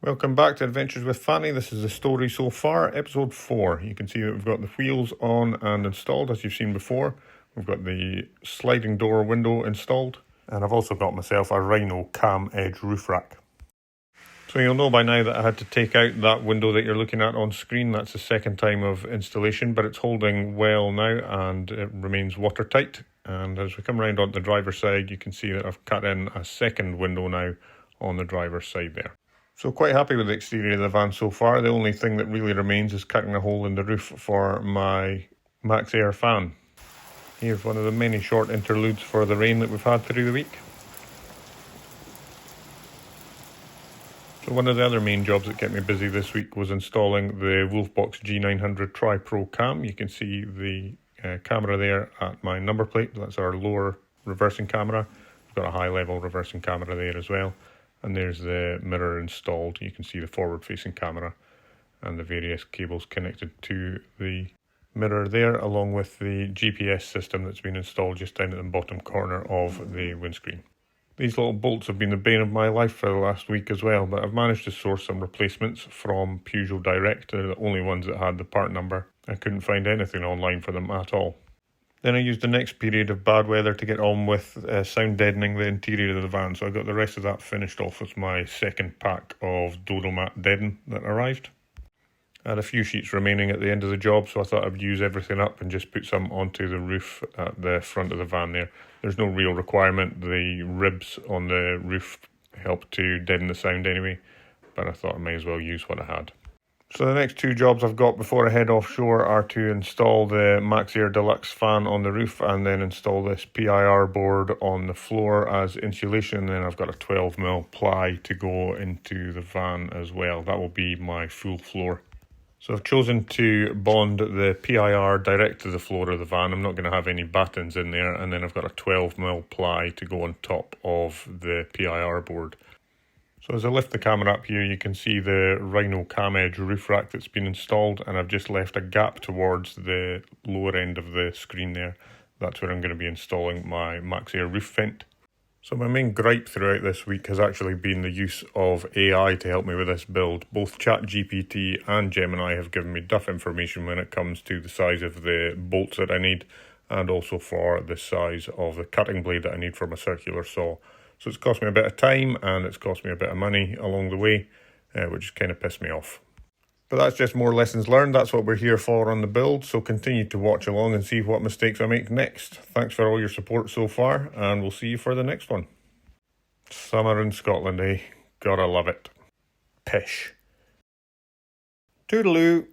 Welcome back to Adventures with Fanny. This is the story so far, episode 4. You can see that we've got the wheels on and installed as you've seen before. We've got the sliding door window installed. And I've also got myself a Rhino KammEdge roof rack. So you'll know by now that I had to take out that window that you're looking at on screen. That's the second time of installation, but it's holding well now and it remains watertight. And as we come around onto the driver's side, you can see that I've cut in a second window now on the driver's side there. So quite happy with the exterior of the van so far. The only thing that really remains is cutting a hole in the roof for my Max Air fan. Here's one of the many short interludes for the rain that we've had through the week. So one of the other main jobs that kept me busy this week was installing the Wolfbox G900 Tri-Pro cam. You can see the camera there at my number plate. That's our lower reversing camera. We've got a high level reversing camera there as well. And there's the mirror installed. You can see the forward facing camera and the various cables connected to the mirror there, along with the GPS system that's been installed just down at the bottom corner of the windscreen. These little bolts have been the bane of my life for the last week as well, but I've managed to source some replacements from Peugeot Direct. They're the only ones that had the part number. I couldn't find anything online for them at all. Then I used the next period of bad weather to get on with sound deadening the interior of the van, so I got the rest of that finished off with my second pack of Dodo Mat Deaden that arrived. I had a few sheets remaining at the end of the job, so I thought I'd use everything up and just put some onto the roof at the front of the van there. There's no real requirement. The ribs on the roof help to deaden the sound anyway, but I thought I may as well use what I had. So the next two jobs I've got before I head offshore are to install the Max Air Deluxe fan on the roof and then install this PIR board on the floor as insulation. And then I've got a 12mm ply to go into the van as well. That will be my full floor. So I've chosen to bond the PIR direct to the floor of the van. I'm not going to have any battens in there. And then I've got a 12mm ply to go on top of the PIR board. So as I lift the camera up here, you can see the Rhino KammEdge roof rack that's been installed, and I've just left a gap towards the lower end of the screen there. That's where I'm going to be installing my Max Air roof vent. So my main gripe throughout this week has actually been the use of AI to help me with this build. Both ChatGPT and Gemini have given me duff information when it comes to the size of the bolts that I need, and also for the size of the cutting blade that I need for my circular saw. So it's cost me a bit of time and it's cost me a bit of money along the way, which kind of pissed me off. But that's just more lessons learned. That's what we're here for on the build. So continue to watch along and see what mistakes I make next. Thanks for all your support so far, and we'll see you for the next one. Summer in Scotland, eh? Gotta love it. Pish. Toodaloo.